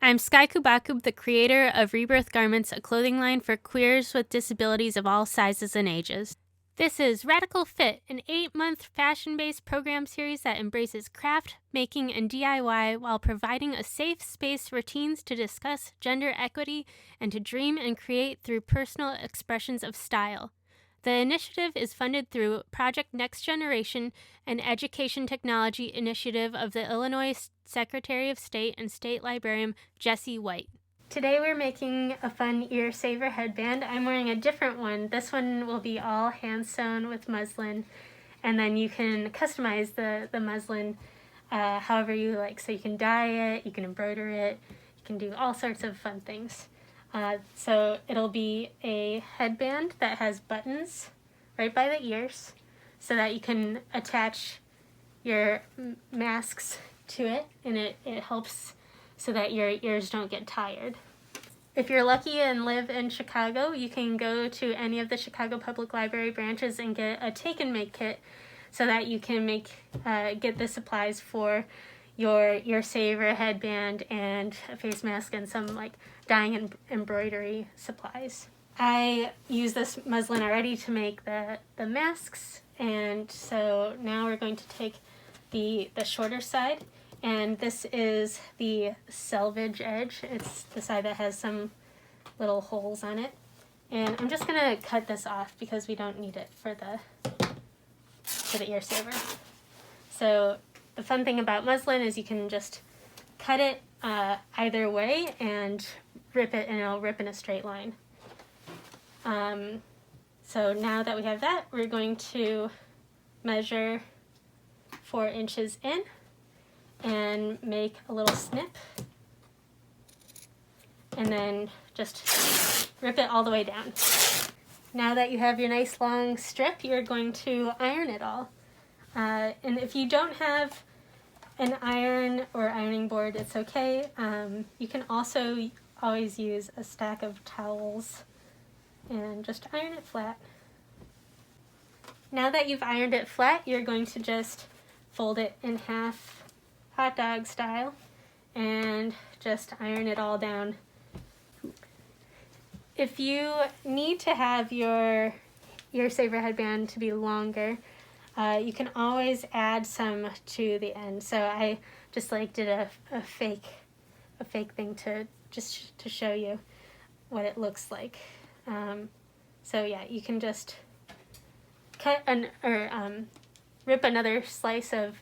I'm Sky Cubacub, the creator of Rebirth Garments, a clothing line for queers with disabilities of all sizes and ages. This is Radical Fit, an 8-month fashion-based program series that embraces craft, making, and DIY while providing a safe space routines to discuss gender equity and to dream and create through personal expressions of style. The initiative is funded through Project Next Generation, an education technology initiative of the Illinois Secretary of State and State Librarian Jesse White. Today we're making a fun ear saver headband. I'm wearing a different one. This one will be all hand sewn with muslin, and then you can customize the muslin however you like. So you can dye it, you can embroider it, you can do all sorts of fun things. So it'll be a headband that has buttons right by the ears so that you can attach your masks to it, and it helps so that your ears don't get tired. If you're lucky and live in Chicago, you can go to any of the Chicago Public Library branches and get a take and make kit so that you can get the supplies for your saver headband and a face mask and some like dyeing and embroidery supplies. I use this muslin already to make the masks, and so now we're going to take the shorter side, and this is the selvage edge. It's the side that has some little holes on it, and I'm just gonna cut this off because we don't need it for the ear saver. So the fun thing about muslin is you can just cut it either way and rip it, and it'll rip in a straight line. So now that we have that, we're going to measure 4 inches in and make a little snip, and then just rip it all the way down. Now that you have your nice long strip, you're going to iron it all. And if you don't have an iron or ironing board, it's okay. You can also always use a stack of towels and just iron it flat. Now that you've ironed it flat, you're going to just fold it in half, hot dog style, and just iron it all down. If you need to have your ear saver headband to be longer, you can always add some to the end. So I just did a fake thing to show you what it looks like. So yeah, you can just cut rip another slice of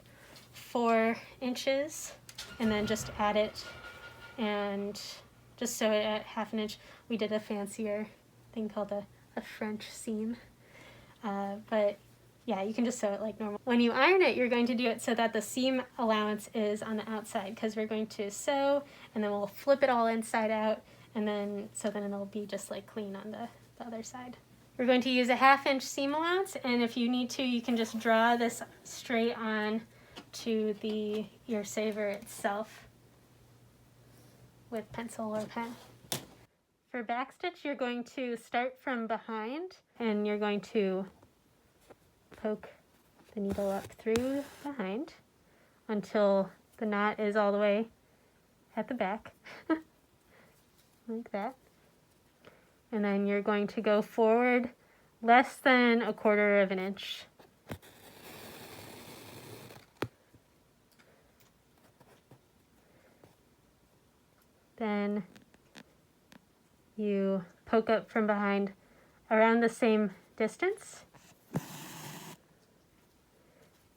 4 inches and then just add it and just sew it at 1/2 inch. We did a fancier thing called a French seam, but yeah, you can just sew it like normal. When you iron it, you're going to do it so that the seam allowance is on the outside, because we're going to sew and then we'll flip it all inside out, and then it'll be just like clean on the other side. We're going to use a 1/2 inch seam allowance, and if you need to, you can just draw this straight on to the ear saver itself with pencil or pen. For backstitch, you're going to start from behind, and you're going to poke the needle up through behind until the knot is all the way at the back, like that. And then you're going to go forward less than 1/4 of an inch. Then you poke up from behind around the same distance,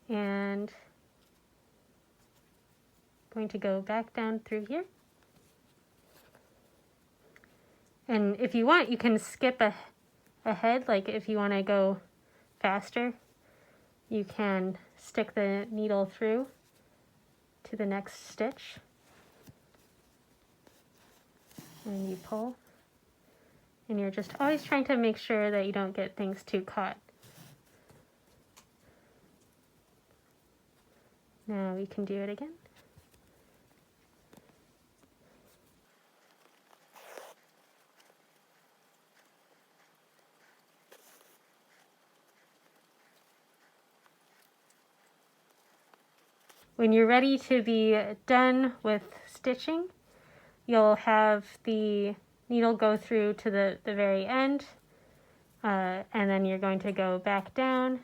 and going to go back down through here. And if you want, you can skip ahead, like if you want to go faster, you can stick the needle through to the next stitch, and you pull, and you're just always trying to make sure that you don't get things too caught. Now we can do it again. When you're ready to be done with stitching, you'll have the needle go through to the very end, and then you're going to go back down,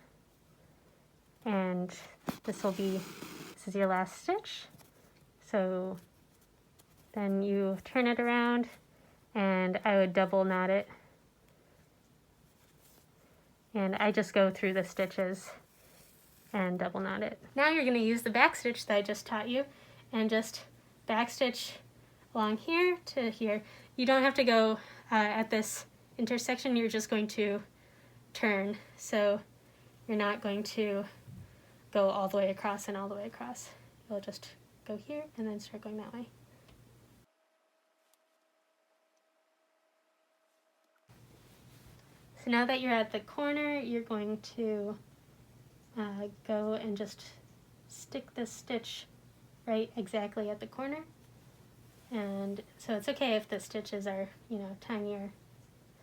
and this is your last stitch. So then you turn it around, and I would double knot it. And I just go through the stitches and double knot it. Now you're going to use the back stitch that I just taught you and just back stitch along here to here. You don't have to go at this intersection, you're just going to turn. So you're not going to go all the way across and all the way across. You'll just go here and then start going that way. So now that you're at the corner, you're going to go and just stick this stitch right exactly at the corner. And so it's okay if the stitches are, you know, tinier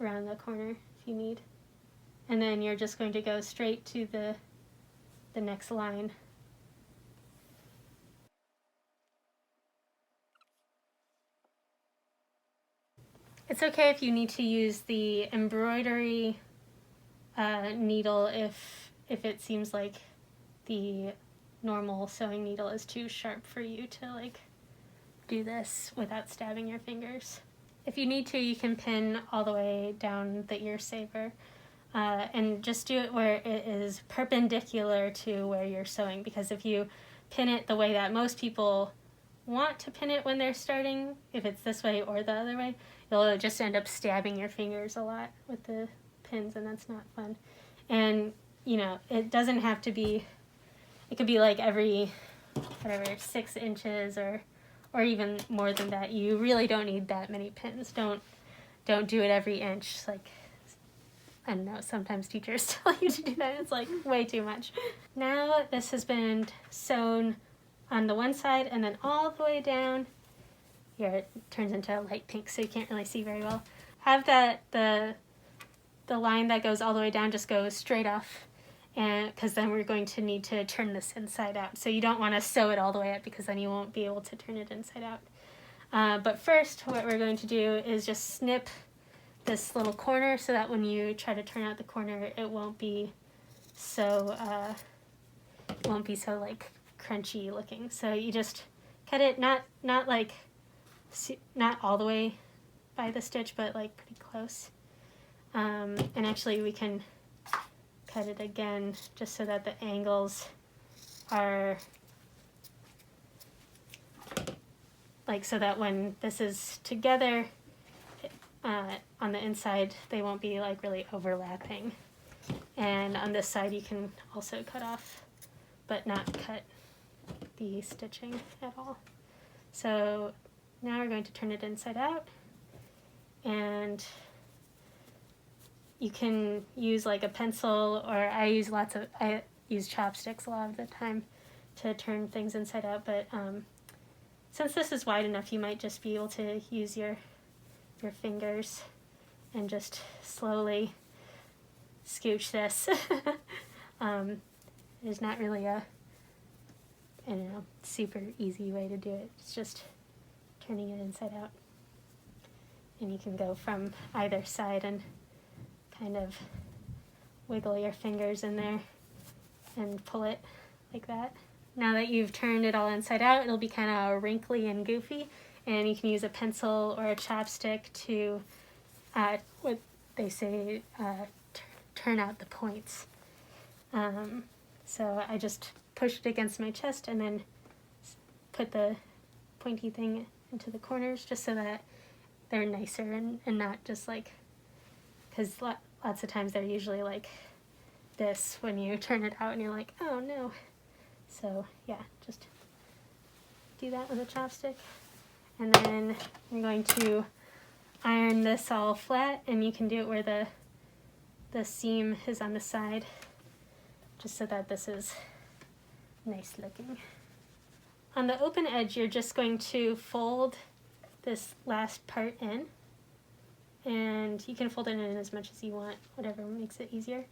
around the corner if you need. And then you're just going to go straight to the next line. It's okay if you need to use the embroidery needle if it seems like the normal sewing needle is too sharp for you to like do this without stabbing your fingers. If you need to, you can pin all the way down the ear saver, and just do it where it is perpendicular to where you're sewing, because if you pin it the way that most people want to pin it when they're starting, if it's this way or the other way, you'll just end up stabbing your fingers a lot with the pins, and that's not fun. And you know, it doesn't have to be, it could be like every whatever 6 inches or even more than that. You really don't need that many pins. Don't do it every inch. Like, I don't know, sometimes teachers tell you to do that. It's like way too much. Now this has been sewn on the one side and then all the way down. Here it turns into a light pink, so you can't really see very well. Have the line that goes all the way down just go straight off, and because then we're going to need to turn this inside out. So you don't want to sew it all the way up, because then you won't be able to turn it inside out. But first, what we're going to do is just snip this little corner so that when you try to turn out the corner, it won't be so like crunchy looking. So you just cut it not all the way by the stitch, but like pretty close. And actually we can cut it again just so that the angles are like, so that when this is together on the inside, they won't be like really overlapping. And on this side you can also cut off, but not cut the stitching at all. So now we're going to turn it inside out, and you can use like a pencil, or I use chopsticks a lot of the time to turn things inside out, but since this is wide enough, you might just be able to use your fingers and just slowly scooch this. There's not really a, I don't know, super easy way to do it. It's just turning it inside out. And you can go from either side and kind of wiggle your fingers in there and pull it like that. Now that you've turned it all inside out, it'll be kind of wrinkly and goofy, and you can use a pencil or a chopstick to, what they say, turn out the points. So I just pushed it against my chest and then put the pointy thing into the corners just so that they're nicer and not just like, because lots of times they're usually like this when you turn it out and you're like, oh no. So yeah, just do that with a chopstick. And then I'm going to iron this all flat, and you can do it where the seam is on the side, just so that this is nice looking. On the open edge, you're just going to fold this last part in, and you can fold it in as much as you want, whatever makes it easier.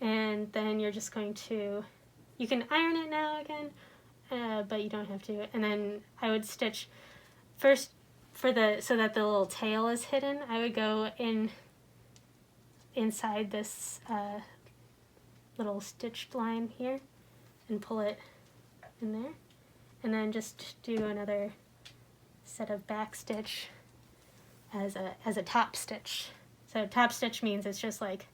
And then you're just going to, you can iron it now again, but you don't have to. And then I would stitch, first so that the little tail is hidden, I would go inside this little stitched line here and pull it in there, and then just do another set of back stitch as a top stitch. So top stitch means it's just like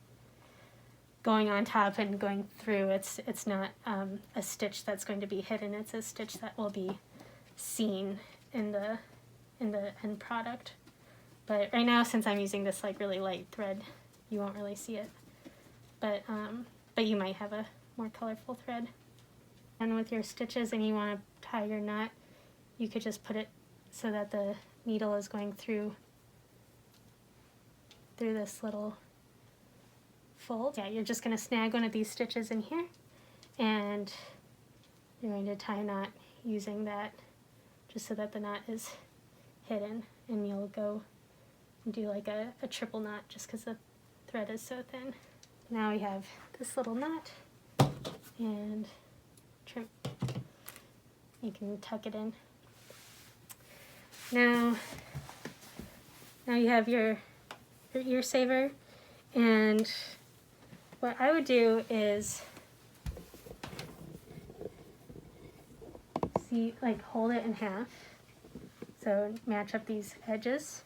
going on top and going through. It's not a stitch that's going to be hidden. It's a stitch that will be seen in the end product. But right now, since I'm using this like really light thread, you won't really see it. But you might have a more colorful thread. And with your stitches and you want to tie your knot, you could just put it so that the needle is going through this little fold. Yeah, you're just going to snag one of these stitches in here, and you're going to tie a knot using that just so that the knot is hidden, and you'll go and do like a triple knot just because the thread is so thin. Now we have this little knot, and trim. You can tuck it in. Now you have your ear saver, and what I would do is hold it in half, so match up these edges,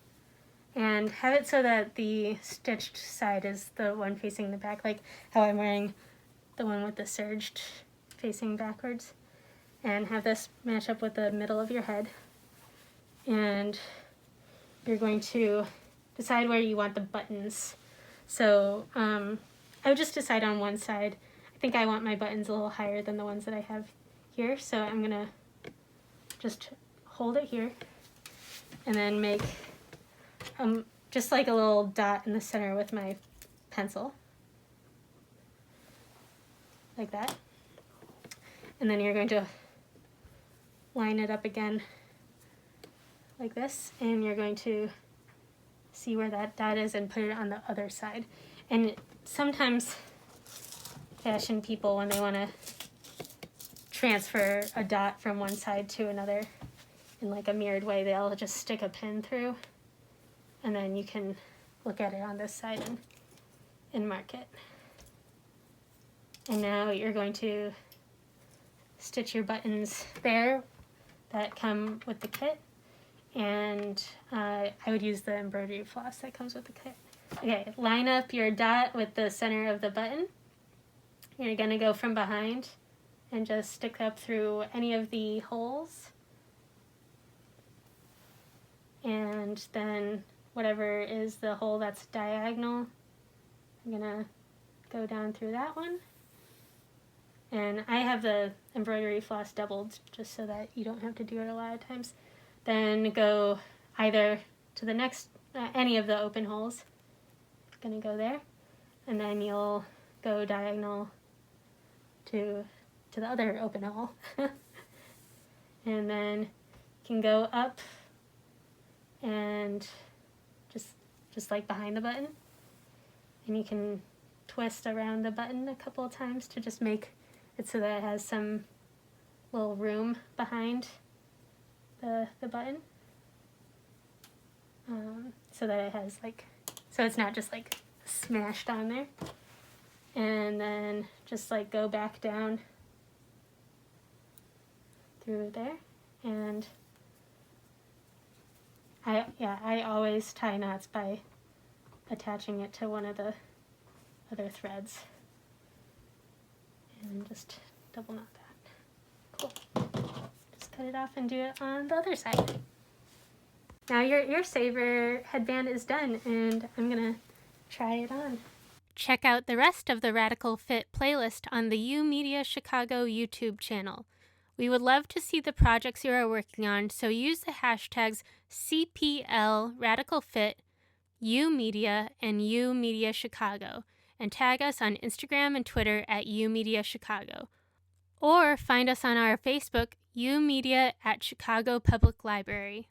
and have it so that the stitched side is the one facing the back, like how I'm wearing the one with the serged facing backwards, and have this match up with the middle of your head. And you're going to decide where you want the buttons. So I would just decide on one side. I think I want my buttons a little higher than the ones that I have here, so I'm gonna just hold it here and then make just like a little dot in the center with my pencil, like that. And then you're going to line it up again like this, and you're going to see where that dot is and put it on the other side. And sometimes fashion people, when they want to transfer a dot from one side to another in like a mirrored way, they'll just stick a pin through, and then you can look at it on this side and mark it. And now you're going to stitch your buttons there that come with the kit, and I would use the embroidery floss that comes with the kit. Okay, line up your dot with the center of the button. You're gonna go from behind and just stick up through any of the holes, and then whatever is the hole that's diagonal, I'm gonna go down through that one. And I have the embroidery floss doubled just so that you don't have to do it a lot of times. Then go either to the next, any of the open holes. Gonna go there, and then you'll go diagonal to the other open hole. And then you can go up and just like behind the button, and you can twist around the button a couple of times to just make it so that it has some little room behind the button, so that it has so it's not just like smashed on there. And then just like go back down through there, and I always tie knots by attaching it to one of the other threads, and just double knot that. Cool. Just cut it off and do it on the other side. Now your saver headband is done, and I'm gonna try it on. Check out the rest of the Radical Fit playlist on the YOUmediaChicago YouTube channel. We would love to see the projects you are working on, so use the hashtags CPL Radical Fit, YOUmedia, and YOUmediaChicago, and tag us on Instagram and Twitter at YOUmediaChicago. Or find us on our Facebook, YOUmedia at Chicago Public Library.